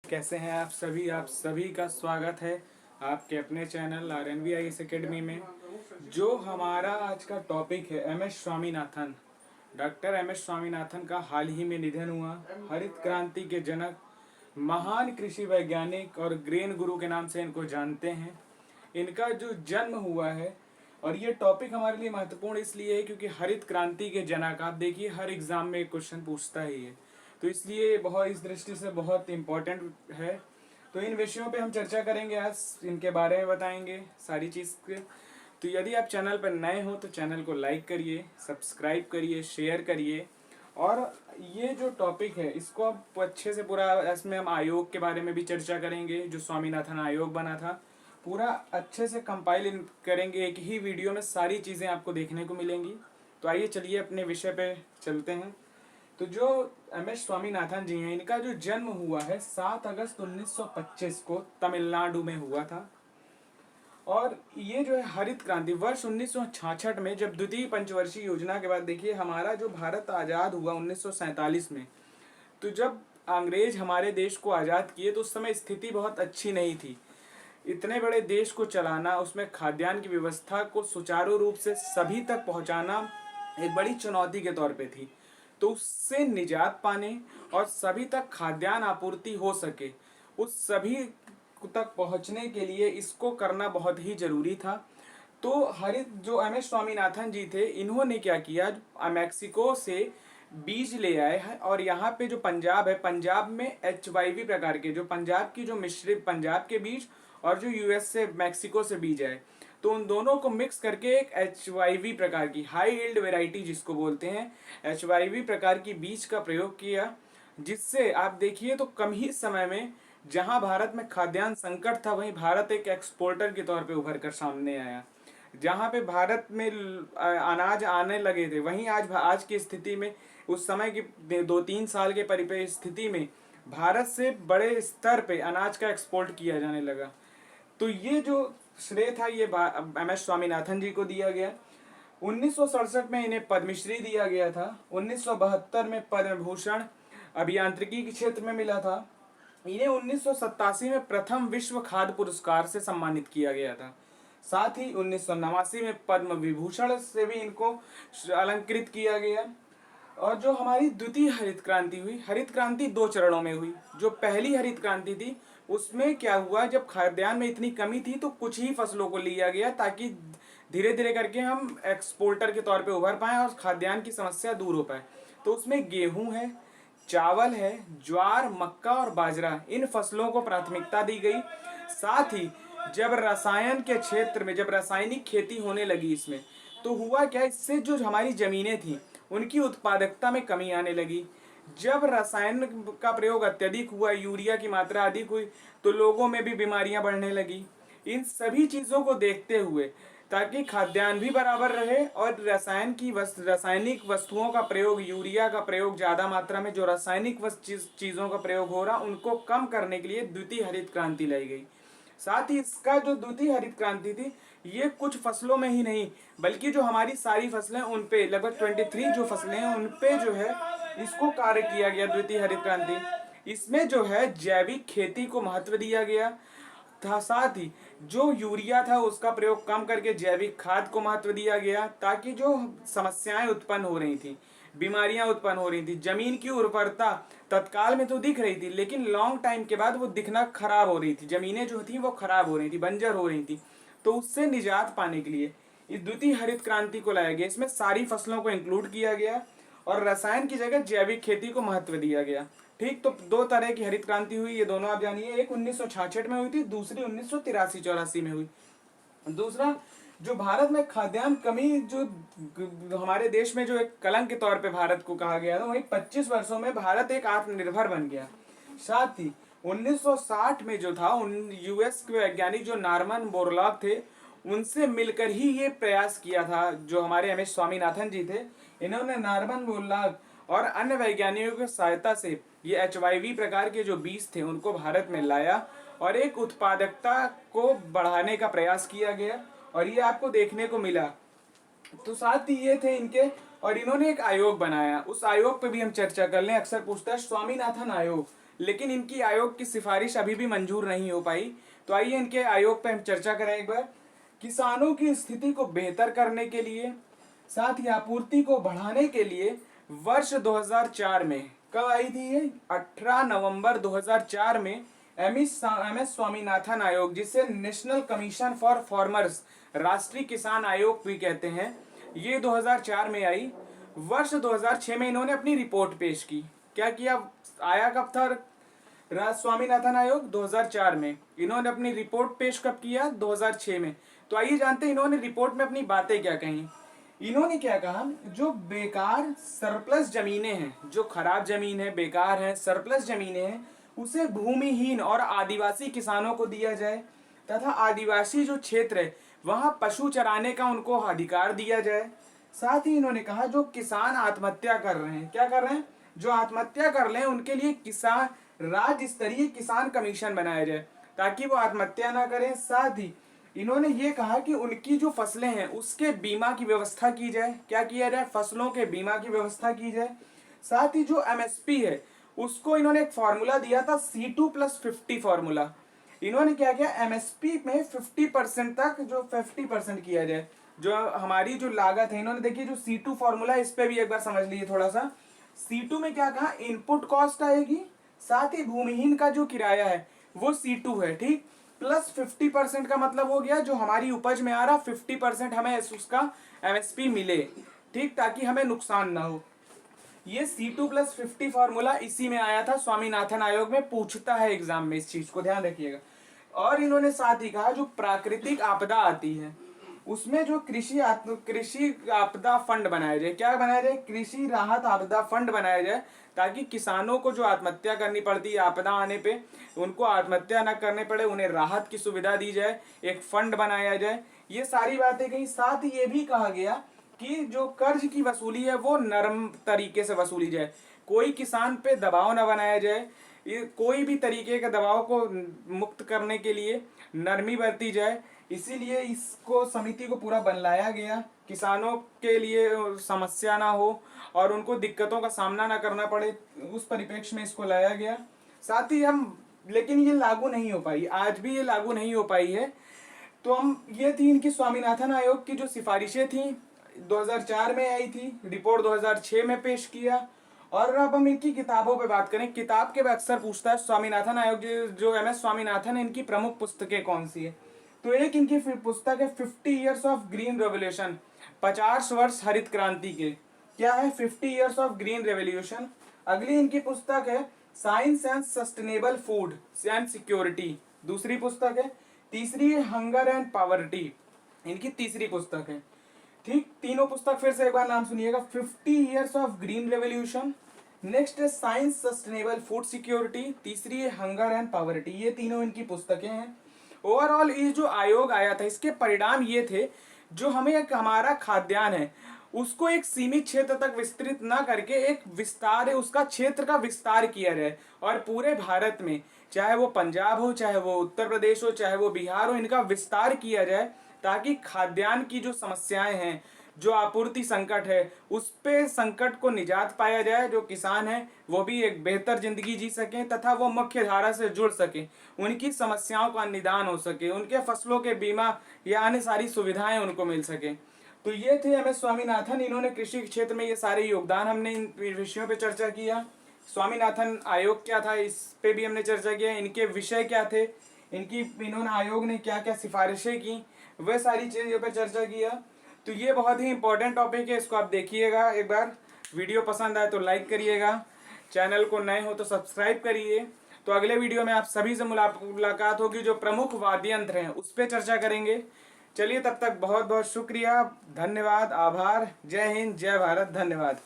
कैसे हैं आप सभी का स्वागत है आपके अपने चैनल RNVIS एकेडमी में। जो हमारा आज का टॉपिक है MS Swaminathan. Doctor MS Swaminathan का हाल ही में निधन हुआ। हरित क्रांति के जनक, महान कृषि वैज्ञानिक और ग्रेन गुरु के नाम से इनको जानते हैं। इनका जो जन्म हुआ है, और ये टॉपिक हमारे लिए महत्वपूर्ण इसलिए है क्योंकि हरित क्रांति के जनक, आप देखिए हर एग्जाम में एक क्वेश्चन पूछता ही है, तो इसलिए बहुत इस दृष्टि से बहुत इम्पोर्टेंट है। तो इन विषयों पे हम चर्चा करेंगे आज, इनके बारे में बताएंगे सारी चीज़ के। तो यदि आप चैनल पर नए हो तो चैनल को लाइक करिए, सब्सक्राइब करिए, शेयर करिए। और ये जो टॉपिक है इसको आप अच्छे से पूरा, इसमें हम आयोग के बारे में भी चर्चा करेंगे, जो स्वामीनाथन आयोग बना था, पूरा अच्छे से कंपाइल करेंगे। एक ही वीडियो में सारी चीज़ें आपको देखने को मिलेंगी। तो आइए चलिए अपने विषय पे चलते हैं। तो जो MS स्वामीनाथन जी हैं, इनका जो जन्म हुआ है 7 अगस्त 1925 को तमिलनाडु में हुआ था। और ये जो है हरित क्रांति वर्ष 1966 में, जब द्वितीय पंचवर्षीय योजना के बाद, देखिए हमारा जो भारत आज़ाद हुआ 1947 में, तो जब अंग्रेज हमारे देश को आज़ाद किए तो उस समय स्थिति बहुत अच्छी नहीं थी। इतने बड़े देश को चलाना, उसमें खाद्यान्न की व्यवस्था को सुचारू रूप से सभी तक पहुंचाना एक बड़ी चुनौती के तौर पे थी। तो उससे निजात पाने और सभी तक खाद्यान्न आपूर्ति हो सके, उस सभी तक पहुंचने के लिए इसको करना बहुत ही जरूरी था। तो हरित जो MS स्वामीनाथन जी थे, इन्होंने क्या किया, मैक्सिको से बीज ले आए हैं। और यहाँ पे जो पंजाब है, पंजाब में HYV प्रकार के, जो पंजाब की जो मिश्रित पंजाब के बीज और जो US से मैक्सिको से बीज आए, तो उन दोनों को मिक्स करके एक HYV प्रकार की, हाई यील्ड वेराइटी जिसको बोलते हैं, HYV प्रकार की बीज का प्रयोग किया। जिससे आप देखिए तो कम ही समय में, जहां भारत में खाद्यान्न संकट था, वहीं भारत एक एक्सपोर्टर के तौर पे उभर कर सामने आया। जहाँ पे भारत में अनाज आने लगे थे, वहीं आज की स्थिति में, उस समय की 2-3 साल के परिस्थिति में भारत से बड़े स्तर पे अनाज का एक्सपोर्ट किया जाने लगा। तो ये जो श्रेय था, ये MS स्वामीनाथन जी को दिया गया। 1967 में इन्हें पद्मश्री दिया गया था। 1972 में पद्म भूषण अभियांत्रिकी के क्षेत्र में मिला था। इन्हें 1987 में प्रथम विश्व खाद्य पुरस्कार से सम्मानित किया गया था। साथ ही 1989 में पद्म विभूषण से भी इनको अलंकृत किया गया। और जो हमारी द्वितीय हरित क्रांति हुई, हरित क्रांति 2 चरणों में हुई। जो पहली हरित क्रांति थी, उसमें क्या हुआ, जब खाद्यान्न में इतनी कमी थी तो कुछ ही फसलों को लिया गया, ताकि धीरे धीरे करके हम एक्सपोर्टर के तौर पे उभर पाएं और खाद्यान्न की समस्या दूर हो पाए। तो उसमें गेहूं है, चावल है, ज्वार, मक्का और बाजरा, इन फसलों को प्राथमिकता दी गई। साथ ही जब रसायन के क्षेत्र में, जब रासायनिक खेती होने लगी इसमें, तो हुआ क्या, इससे जो हमारी जमीनें थी उनकी उत्पादकता में कमी आने लगी। जब रसायन का प्रयोग अत्यधिक हुआ, यूरिया की मात्रा अधिक हुई, तो लोगों में भी बीमारियां बढ़ने लगी। इन सभी चीज़ों को देखते हुए, ताकि खाद्यान्न भी बराबर रहे और रासायनिक वस्तुओं का प्रयोग, यूरिया का प्रयोग ज़्यादा मात्रा में, जो रासायनिक चीज़ों का प्रयोग हो रहा, उनको कम करने के लिए द्वितीय हरित क्रांति लाई गई। साथ ही इसका जो द्वितीय हरित क्रांति थी, ये कुछ फसलों में ही नहीं, बल्कि जो हमारी सारी फसलें, उन पे लगभग 23 जो फसलें हैं, उन पे जो है इसको कार्य किया गया द्वितीय हरित क्रांति। इसमें जो है जैविक खेती को महत्व दिया गया था। साथ ही जो यूरिया था उसका प्रयोग कम करके जैविक खाद को महत्व दिया गया, ताकि जो समस्याएं उत्पन्न हो रही थी, बीमारियां उत्पन्न हो रही थी, जमीन की उर्वरता तत्काल में तो दिख रही थी, लेकिन लॉन्ग टाइम के बाद वो दिखना खराब हो रही थी, जमीनें जो थी वो खराब हो रही थी, बंजर हो रही थी। तो उससे निजात पाने के लिए इस द्वितीय हरित क्रांति को लाया गया। इसमें सारी फसलों को इंक्लूड किया गया और रसायन की जगह जैविक खेती को महत्व दिया गया। ठीक, तो 2 तरह की हरित क्रांति हुई, ये दोनों आप जानिए। एक 1966 में हुई थी, दूसरी 1983-84 में हुई। दूसरा, जो भारत में खाद्यान्न कमी, जो हमारे देश में जो एक कलंक के तौर पे भारत को कहा गया था, वही 25 वर्षों में भारत एक आत्मनिर्भर बन गया। साथ ही 1960 में जो था, US के वैज्ञानिक जो नॉर्मन बोरलॉग थे, उनसे मिलकर ही ये प्रयास किया था। जो हमारे MS स्वामीनाथन जी थे, इन्होंने नॉर्मन बोरलॉग और अन्य वैज्ञानिकों की सहायता से ये HYV प्रकार के जो बीज थे उनको भारत में लाया और एक उत्पादकता को बढ़ाने का प्रयास किया गया, और ये आपको देखने को मिला। तो साथ ही ये थे इनके, और इन्होंने एक आयोग बनाया, उस आयोग पे भी हम चर्चा कर लें। अक्सर पूछता है स्वामीनाथन आयोग, लेकिन इनकी आयोग की सिफारिश अभी भी मंजूर नहीं हो पाई। तो आइए इनके आयोग पर हम चर्चा करें एक बार। किसानों की स्थिति को बेहतर करने के लिए, साथ ही आपूर्ति को बढ़ाने के लिए वर्ष 2004 में, कब आई थी ये, 18 नवंबर 2004 में एम एस स्वामीनाथन आयोग, जिसे नेशनल कमीशन फॉर फार्मर्स, राष्ट्रीय किसान आयोग भी कहते हैं, ये 2004 में आई। वर्ष 2006 में इन्होंने अपनी रिपोर्ट पेश की। क्या किया, आया कब था स्वामीनाथन आयोग? 2004 में। इन्होंने अपनी रिपोर्ट पेश कब किया? 2006 में। तो आइए जानते हैं इन्होंने रिपोर्ट में अपनी बातें क्या कही। इन्होंने क्या कहा, जो बेकार सरप्लस जमीनें हैं, जो खराब जमीन है, बेकार है, सरप्लस जमीनें हैं, उसे भूमिहीन और आदिवासी किसानों को दिया जाए, तथा आदिवासी जो क्षेत्र है वहां पशु चराने का उनको अधिकार दिया जाए। साथ ही इन्होंने कहा जो किसान आत्महत्या कर रहे हैं, क्या कर रहे हैं, जो आत्महत्या कर रहे हैं, उनके लिए किसान राज्य स्तरीय किसान कमीशन बनाया जाए ताकि वो आत्महत्या ना करें। साथ ही इन्होंने ये कहा कि उनकी जो फसलें हैं उसके बीमा की व्यवस्था की जाए। क्या किया जाए, फसलों के बीमा की व्यवस्था की जाए। साथ ही जो एमएसपी है उसको इन्होंने एक फॉर्मूला दिया था, C2+50 फॉर्मूला। इन्होंने क्या किया, एमएसपी में 50% तक, जो 50% किया जाए, जो हमारी जो लागत है। इन्होंने देखिए जो C2 फॉर्मूला, इस पे भी एक बार समझ लीजिए थोड़ा सा। C2 में क्या कहा, इनपुट कॉस्ट आएगी, साथ ही भूमिहीन का जो किराया है वो C2 है, ठीक, प्लस 50% का मतलब हो गया जो हमारी उपज में आ रहा 50% हमें उसका एमएसपी मिले, ठीक, ताकि हमें नुकसान ना हो। ये C2+50 फॉर्मूला इसी में आया था, स्वामीनाथन आयोग में पूछता है एग्जाम में, इस चीज को ध्यान रखिएगा। और इन्होंने साथ ही कहा जो प्राकृतिक आपदा आती है उसमें जो कृषि आपदा फंड बनाया जाए। क्या बनाया जाए, कृषि राहत आपदा फंड बनाया जाए, ताकि किसानों को जो आत्महत्या करनी पड़ती है आपदा आने पे, उनको आत्महत्या न करने पड़े, उन्हें राहत की सुविधा दी जाए, एक फंड बनाया जाए। ये सारी बातें कही। साथ ही ये भी कहा गया कि जो कर्ज की वसूली है वो नरम तरीके से वसूली जाए, कोई किसान पे दबाव न बनाया जाए, ये कोई भी तरीके के दबाव को मुक्त करने के लिए नरमी बरती जाए। इसीलिए इसको समिति को पूरा बनलाया गया, किसानों के लिए समस्या ना हो और उनको दिक्कतों का सामना ना करना पड़े, उस परिप्रेक्ष्य में इसको लाया गया। साथ ही लेकिन ये लागू नहीं हो पाई, आज भी ये लागू नहीं हो पाई है। तो ये थी इनकी स्वामीनाथन आयोग की जो सिफारिशें थी, 2004 में आई थी, रिपोर्ट 2006 में पेश किया। और अब हम इनकी किताबों पे बात करें। किताब के अक्सर पूछता है स्वामीनाथन आयोग जो एमएस स्वामीनाथन है, इनकी प्रमुख पुस्तकें कौन सी है। तो एक इनकी पुस्तक है 50 ईयर्स ऑफ ग्रीन रेवोल्यूशन, 50 वर्ष हरित क्रांति के। क्या है, 50 ईयर्स ऑफ ग्रीन रेवोल्यूशन। अगली इनकी पुस्तक है science and sustainable food and security, दूसरी पुस्तक है। तीसरी है हंगर एंड पॉवर्टी, इनकी तीसरी पुस्तक है, ठीक। तीनों पुस्तक फिर से एक बार नाम सुनिएगा, 50 years of green revolution, next है साइंस सस्टेनेबल फूड सिक्योरिटी, तीसरी है हंगर एंड पॉवर्टी। ये तीनों इनकी पुस्तकें हैं। ओवरऑल ये जो आयोग आया था इसके परिणाम ये थे, जो हमें एक हमारा खाद्यान्न है उसको एक सीमित क्षेत्र तक विस्तृत ना करके एक विस्तार है, उसका क्षेत्र का विस्तार किया जाए और पूरे भारत में, चाहे वो पंजाब हो, चाहे वो उत्तर प्रदेश हो, चाहे वो बिहार हो, इनका विस्तार किया जाए ताकि खाद्यान्न की जो समस्याएं हैं, जो आपूर्ति संकट है, उस पे संकट को निजात पाया जाए। जो किसान है वो भी एक बेहतर जिंदगी जी सकें तथा वो मुख्य धारा से जुड़ सके, उनकी समस्याओं का निदान हो सके, उनके फसलों के बीमा या अन्य सारी सुविधाएं उनको मिल सके। तो ये थे एमएस स्वामीनाथन, इन्होंने कृषि क्षेत्र में ये सारे योगदान, हमने इन विषयों पे चर्चा किया। स्वामीनाथन आयोग क्या था इस पे भी हमने चर्चा किया, इनके विषय क्या थे, इन्होंने आयोग ने क्या क्या सिफारिशें की, वह सारी चीज़ों पे चर्चा किया। तो ये बहुत ही इंपॉर्टेंट टॉपिक है, इसको आप देखिएगा एक बार। वीडियो पसंद आए तो लाइक करिएगा, चैनल को नए हो तो सब्सक्राइब करिए। तो अगले वीडियो में आप सभी से मुलाकात होगी, जो प्रमुख वाद्य यंत्र हैं उस पर चर्चा करेंगे। चलिए तब तक बहुत बहुत शुक्रिया, धन्यवाद, आभार, जय हिंद, जय भारत, धन्यवाद।